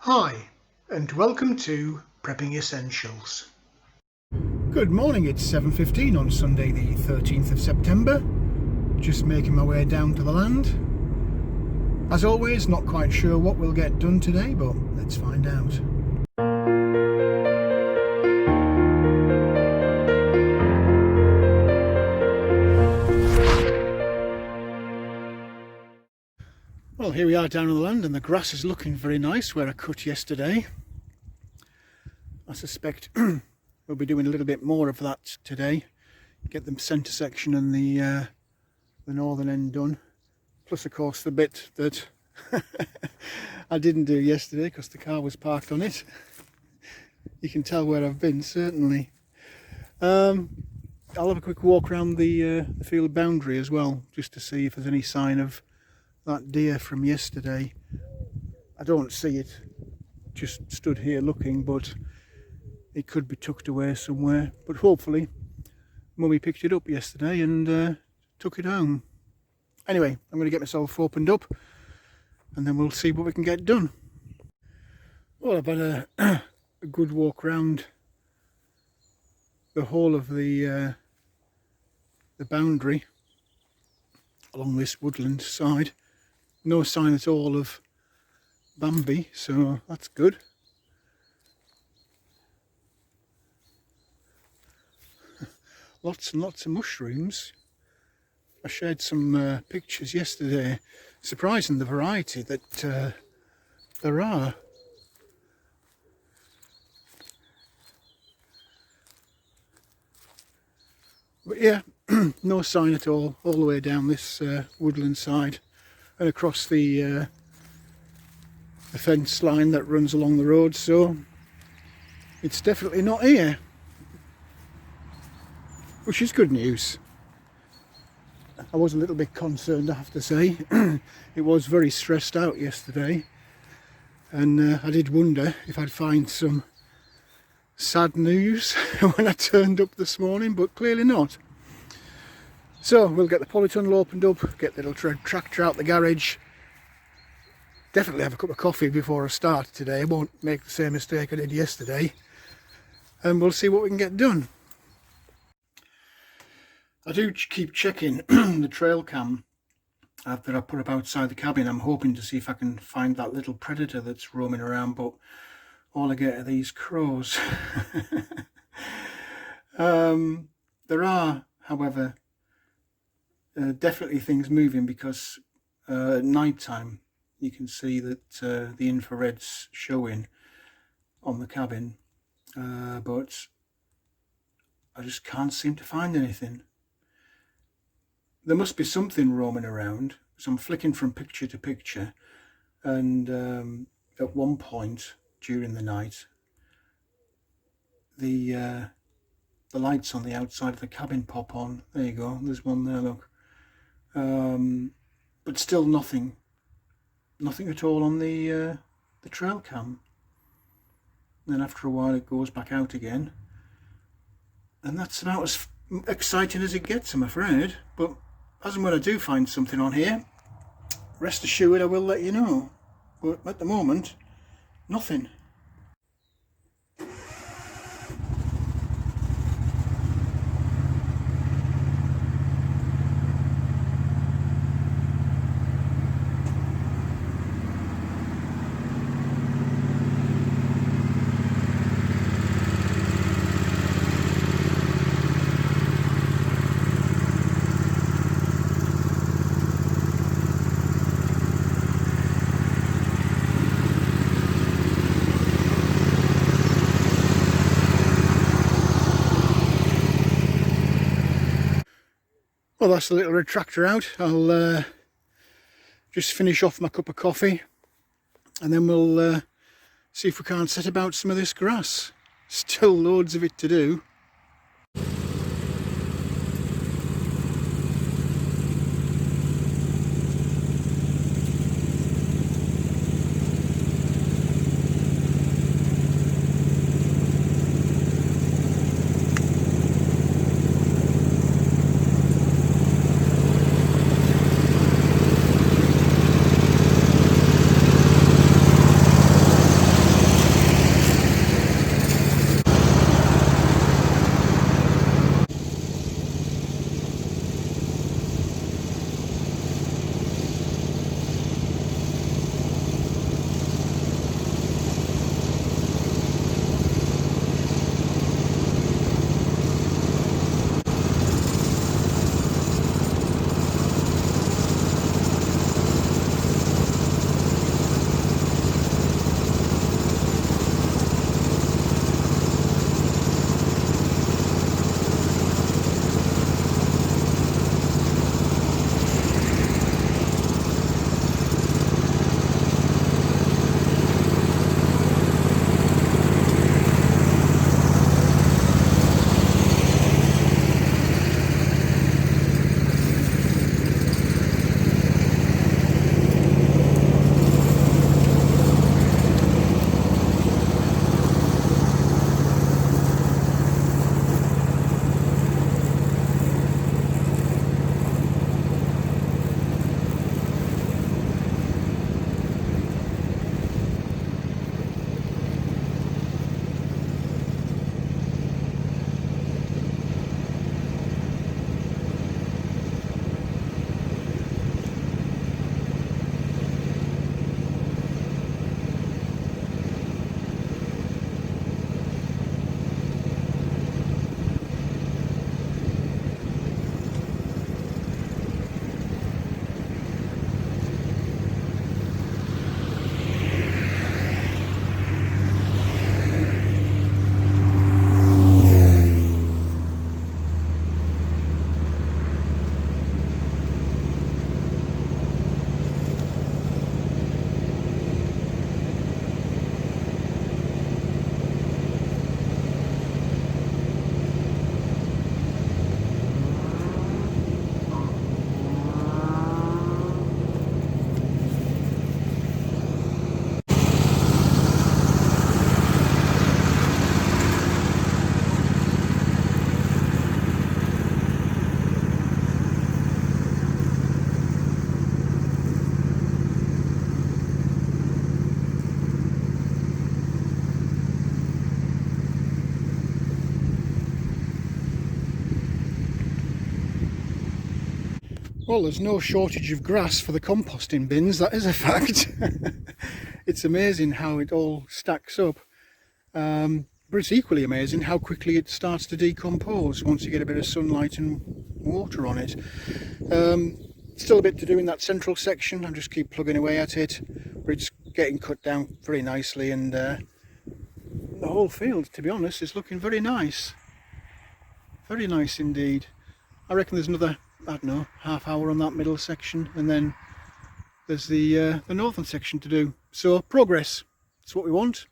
Hi, and welcome to Prepping Essentials. Good morning, it's 7:15 on Sunday the 13th of September. Just making my way down to the land. As always, not quite sure what we'll get done today, but let's find out. Well, here we are down on the land and the grass is looking very nice where I cut yesterday. I suspect we'll be doing a little bit more of that today. Get the centre section and the northern end done. Plus, of course, the bit that I didn't do yesterday because the car was parked on it. You can tell where I've been, certainly. I'll have a quick walk around the field boundary as well, just to see if there's any sign of that deer from yesterday. I don't see it, just stood here looking, but it could be tucked away somewhere. But hopefully Mummy picked it up yesterday and took it home. Anyway, I'm going to get myself opened up and then we'll see what we can get done. Well, I've had a good walk round the whole of the boundary along this woodland side. No sign at all of Bambi, so that's good. Lots and lots of mushrooms. I shared some pictures yesterday. Surprising the variety that there are. But yeah, no sign at all the way down this woodland side and across the fence line that runs along the road, so it's definitely not here, which is good news. I was a little bit concerned, I have to say. It was very stressed out yesterday, and I did wonder if I'd find some sad news when I turned up this morning, but clearly not. So we'll get the polytunnel opened up, get the little tractor out the garage. Definitely have a cup of coffee before I start today. I won't make the same mistake I did yesterday. And we'll see what we can get done. I do keep checking the trail cam that I put up outside the cabin. I'm hoping to see if I can find that little predator that's roaming around, but all I get are these crows. There are, however, definitely things moving, because at night time you can see that the infrared's showing on the cabin, but I just can't seem to find anything. There must be something roaming around, so I'm flicking from picture to picture, and at one point during the night the lights on the outside of the cabin pop on. There you go, there's one there, look. But still nothing at all on the trail cam. And then after a while it goes back out again, and that's about as exciting as it gets, I'm afraid. But as and when I do find something on here, rest assured I will let you know. But at the moment, nothing. Well, that's the little retractor out. I'll just finish off my cup of coffee and then we'll see if we can't set about some of this grass. Still loads of it to do. Well, there's no shortage of grass for the composting bins, that is a fact. It's amazing how it all stacks up. But it's equally amazing how quickly it starts to decompose once you get a bit of sunlight and water on it. Still a bit to do in that central section. I just keep plugging away at it, but it's getting cut down very nicely, and the whole field, to be honest, is looking very nice. Very nice indeed. I reckon there's another, I don't know, half hour on that middle section, and then there's the northern section to do. So progress, that's what we want.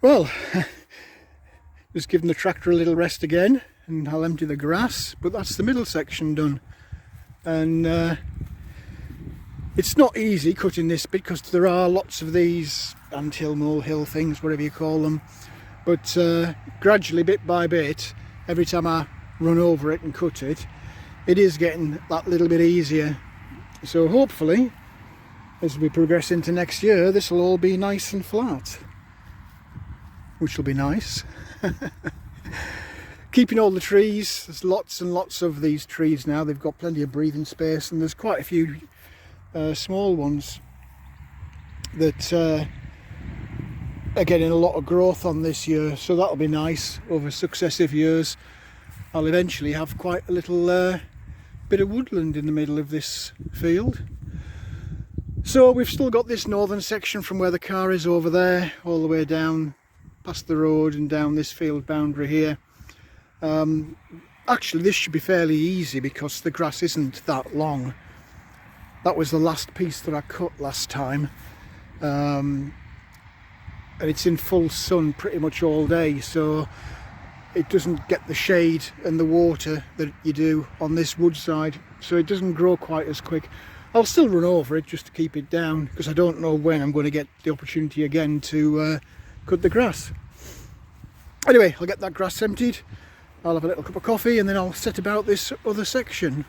Well, just giving the tractor a little rest again, and I'll empty the grass, but that's the middle section done. And it's not easy cutting this bit because there are lots of these anthill, molehill things, whatever you call them, but gradually, bit by bit, every time I run over it and cut it, it is getting that little bit easier. So hopefully, as we progress into next year, this will all be nice and flat, which will be nice. Keeping all the trees, there's lots and lots of these trees now, they've got plenty of breathing space, and there's quite a few small ones that are getting a lot of growth on this year, so that'll be nice. Over successive years I'll eventually have quite a little bit of woodland in the middle of this field. So we've still got this northern section from where the car is over there, all the way down past the road and down this field boundary here. Actually this should be fairly easy because the grass isn't that long. That was the last piece that I cut last time, and it's in full sun pretty much all day, so it doesn't get the shade and the water that you do on this wood side, so it doesn't grow quite as quick. I'll still run over it just to keep it down because I don't know when I'm going to get the opportunity again to cut the grass. Anyway, I'll get that grass emptied, I'll have a little cup of coffee, and then I'll set about this other section.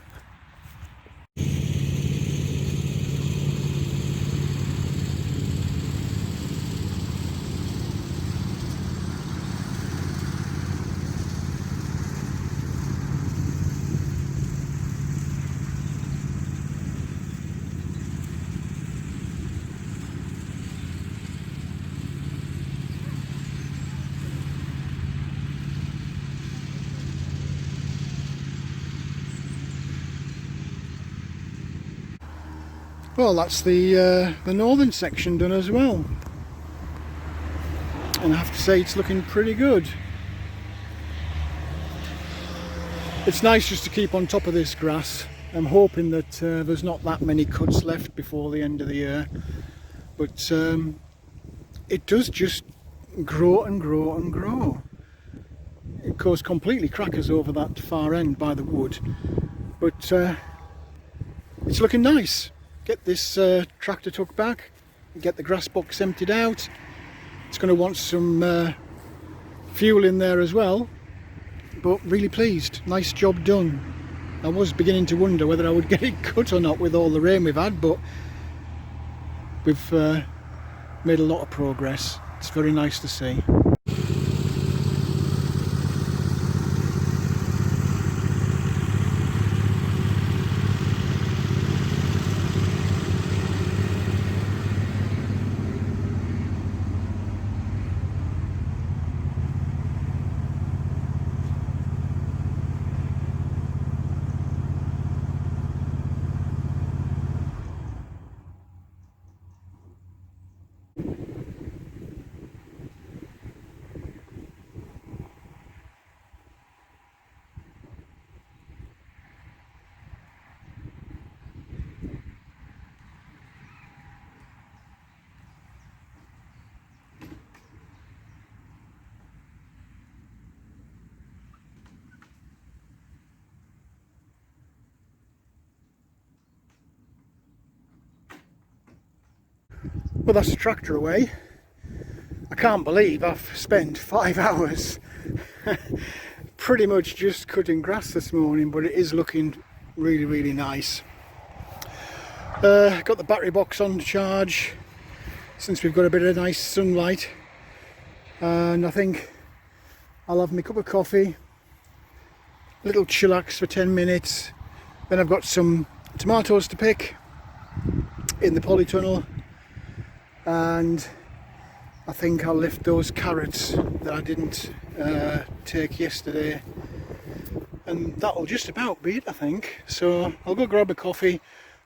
Well, that's the northern section done as well, and I have to say it's looking pretty good. It's nice just to keep on top of this grass. I'm hoping that there's not that many cuts left before the end of the year, but it does just grow and grow and grow. It goes completely crackers over that far end by the wood, but it's looking nice. Get this tractor tucked back, get the grass box emptied out. It's going to want some fuel in there as well, but really pleased. Nice job done. I was beginning to wonder whether I would get it cut or not with all the rain we've had, but we've made a lot of progress. It's very nice to see. But that's the tractor away. I can't believe I've spent 5 hours pretty much just cutting grass this morning, but it is looking really, really nice. Got the battery box on charge since we've got a bit of nice sunlight, and I think I'll have my cup of coffee, a little chillax for 10 minutes, then I've got some tomatoes to pick in the polytunnel, and I think I'll lift those carrots that I didn't take yesterday, and that'll just about be it, I think. So I'll go grab a coffee,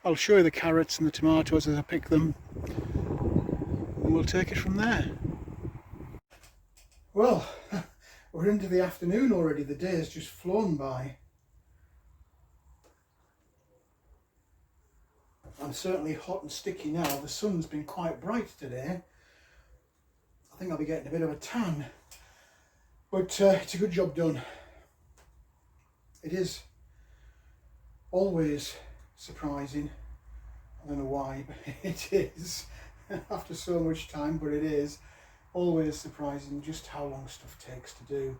I'll show you the carrots and the tomatoes as I pick them, and we'll take it from there. Well, we're into the afternoon already. The day has just flown by. I'm certainly hot and sticky now. The sun's been quite bright today. I think I'll be getting a bit of a tan, but it's a good job done. It is always surprising. I don't know why, but it is, after so much time, but it is always surprising just how long stuff takes to do.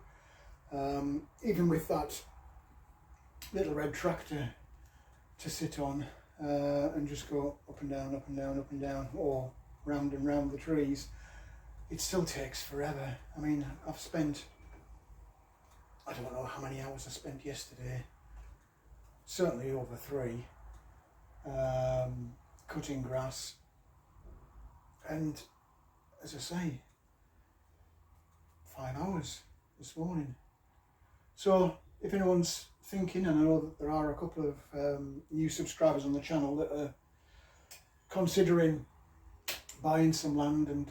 Even with that little red tractor to sit on and just go up and down, up and down, up and down, or round and round the trees, it still takes forever. I mean, I've spent, I don't know how many hours I spent yesterday, certainly over 3, cutting grass, and as I say, 5 hours this morning. So if anyone's thinking, and I know that there are a couple of new subscribers on the channel that are considering buying some land and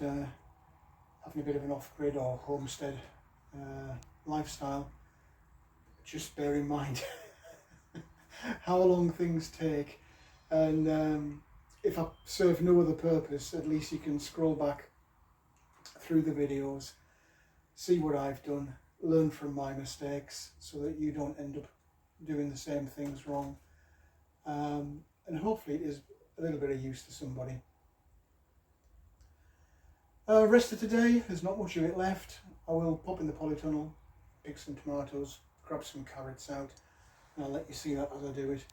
having a bit of an off-grid or homestead lifestyle, just bear in mind how long things take, and if I serve no other purpose, at least you can scroll back through the videos, see what I've done, learn from my mistakes so that you don't end up doing the same things wrong, and hopefully it is a little bit of use to somebody. Rest of today, there's not much of it left. I will pop in the polytunnel, pick some tomatoes, grab some carrots out, and I'll let you see that as I do it.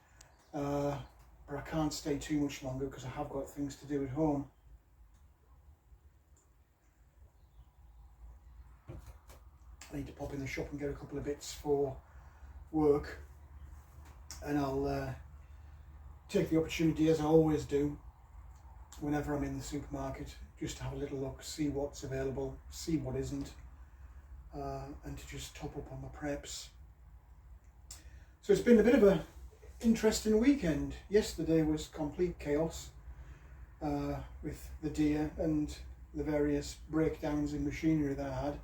But I can't stay too much longer because I have got things to do at home. I need to pop in the shop and get a couple of bits for work, and I'll take the opportunity, as I always do whenever I'm in the supermarket, just to have a little look, see what's available, see what isn't, and to just top up on my preps. So it's been a bit of a interesting weekend. Yesterday was complete chaos with the deer and the various breakdowns in machinery that I had,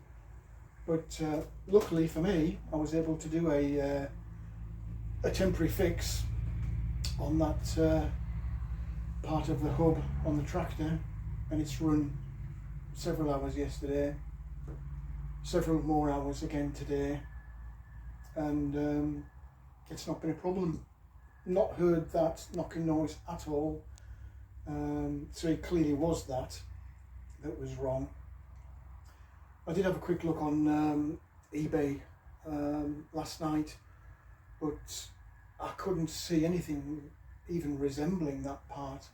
but luckily for me I was able to do a temporary fix on that part of the hub on the tractor, and it's run several hours yesterday, several more hours again today, and it's not been a problem. Not heard that knocking noise at all, so it clearly was that was wrong. I did have a quick look on eBay last night, but I couldn't see anything even resembling that part,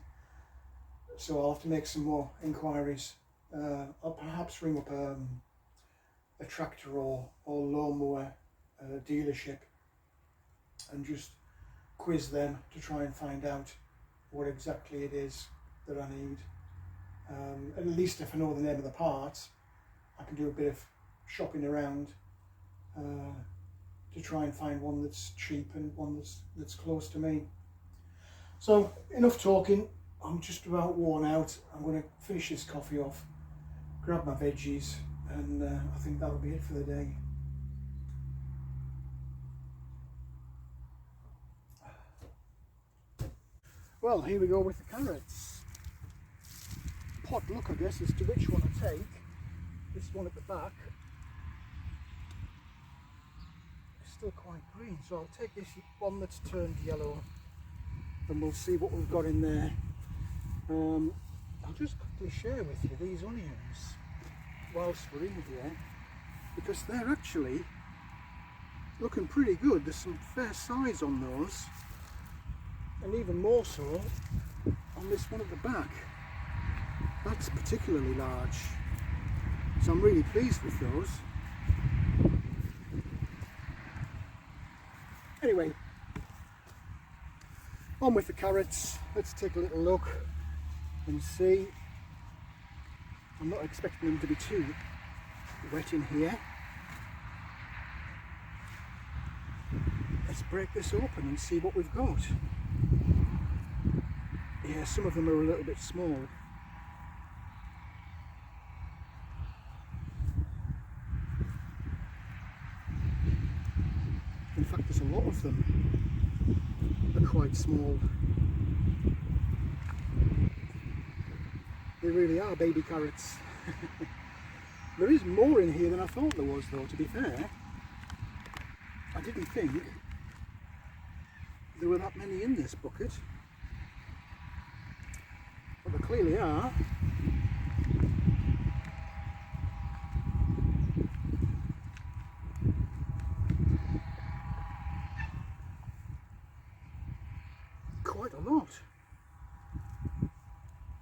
so I'll have to make some more inquiries. I'll perhaps ring up a tractor or lawnmower dealership and just quiz them to try and find out what exactly it is that I need. At least if I know the name of the parts, I can do a bit of shopping around to try and find one that's cheap and one that's close to me. So enough talking, I'm just about worn out. I'm going to finish this coffee off, grab my veggies, and I think that'll be it for the day. Well, here we go with the carrots. Pot luck, I guess, as to which one I take. This one at the back is still quite green, so I'll take this one that's turned yellow and we'll see what we've got in there. I'll just quickly share with you these onions whilst we're in here, because they're actually looking pretty good. There's some fair size on those, and even more so on this one at the back. That's particularly large, so I'm really pleased with those. Anyway, on with the carrots. Let's take a little look and see. I'm not expecting them to be too wet in here. Let's break this open and see what we've got. Yeah, some of them are a little bit small. In fact, there's a lot of them are quite small. They really are baby carrots. There is more in here than I thought there was, though, to be fair. I didn't think there were that many in this bucket, but there clearly are. Quite a lot.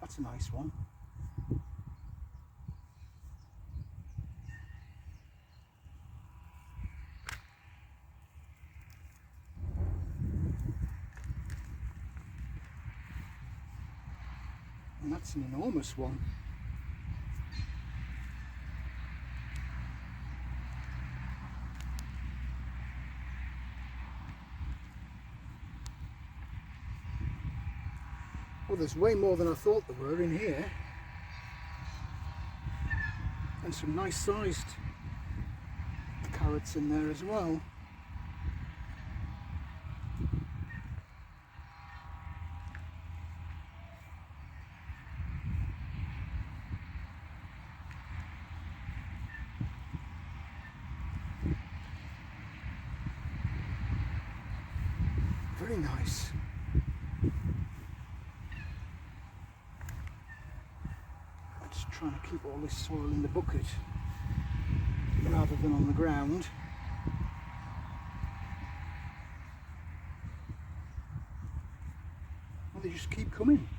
That's a nice one. And that's an enormous one. Well, there's way more than I thought there were in here. And some nice sized carrots in there as well. Very nice. I'm just trying to keep all this soil in the bucket rather than on the ground. Well, they just keep coming.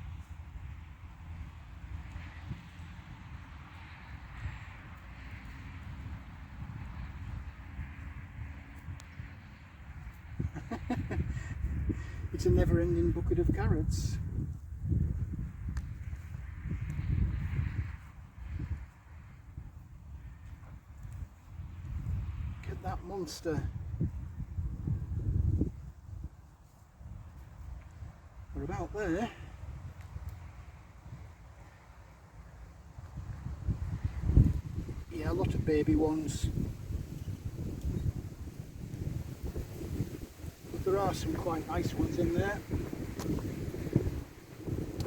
It's a never-ending bucket of carrots. Get that monster. We're about there. Yeah, a lot of baby ones. There are some quite nice ones in there.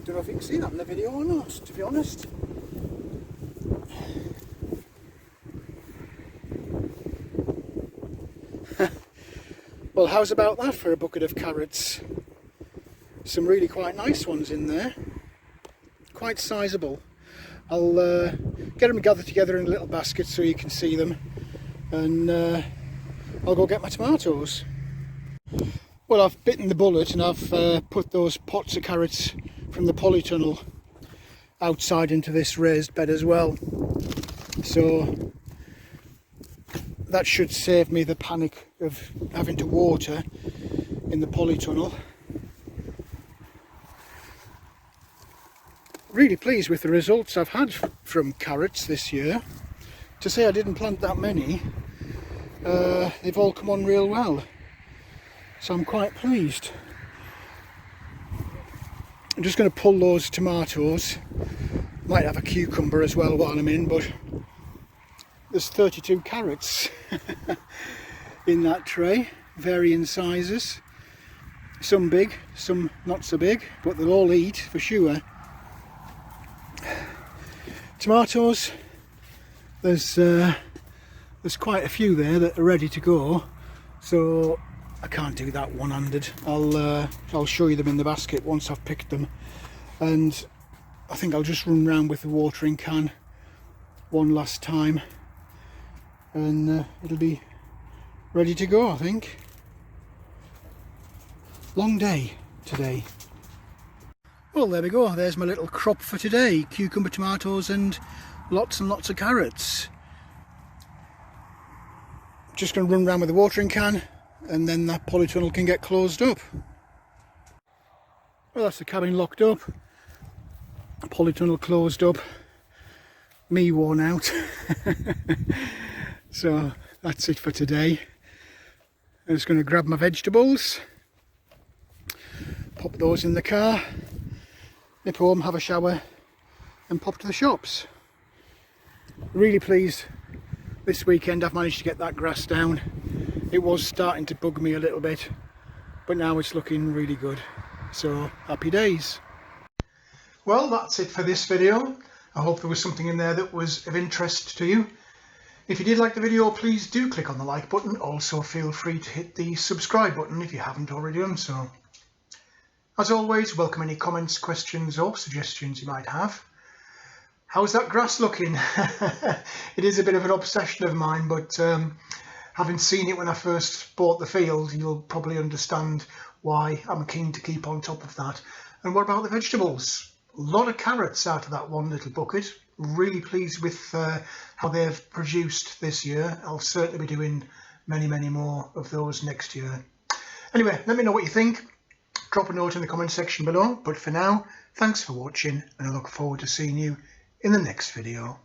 Don't know if you can see that in the video or not, to be honest. Well, how's about that for a bucket of carrots? Some really quite nice ones in there. Quite sizable. I'll get them gathered together in a little basket so you can see them. And I'll go get my tomatoes. Well, I've bitten the bullet and I've put those pots of carrots from the polytunnel outside into this raised bed as well. So that should save me the panic of having to water in the polytunnel. Really pleased with the results I've had from carrots this year. To say I didn't plant that many, they've all come on real well. So I'm quite pleased. I'm just going to pull those tomatoes. Might have a cucumber as well while I'm in, but there's 32 carrots in that tray, varying sizes. Some big, some not so big, but they'll all eat for sure. Tomatoes, there's quite a few there that are ready to go, so I can't do that one-handed. I'll show you them in the basket once I've picked them. And I think I'll just run round with the watering can one last time, and it'll be ready to go, I think. Long day today. Well, there we go. There's my little crop for today. Cucumber, tomatoes and lots of carrots. Just going to run around with the watering can, and then that polytunnel can get closed up. Well, that's the cabin locked up, polytunnel closed up, me worn out. So that's it for today. I'm just going to grab my vegetables, pop those in the car, nip home, have a shower and pop to the shops. Really pleased this weekend I've managed to get that grass down. It was starting to bug me a little bit, but now it's looking really good. So happy days. Well, that's it for this video. I hope there was something in there that was of interest to you. If you did like the video, please do click on the like button. Also feel free to hit the subscribe button if you haven't already done so. As always, welcome any comments, questions or suggestions you might have. How's that grass looking? It is a bit of an obsession of mine, but having seen it when I first bought the field, you'll probably understand why I'm keen to keep on top of that. And what about the vegetables? A lot of carrots out of that one little bucket. Really pleased with how they've produced this year. I'll certainly be doing many more of those next year. Anyway, let me know what you think. Drop a note in the comment section below. But for now, thanks for watching, and I look forward to seeing you in the next video.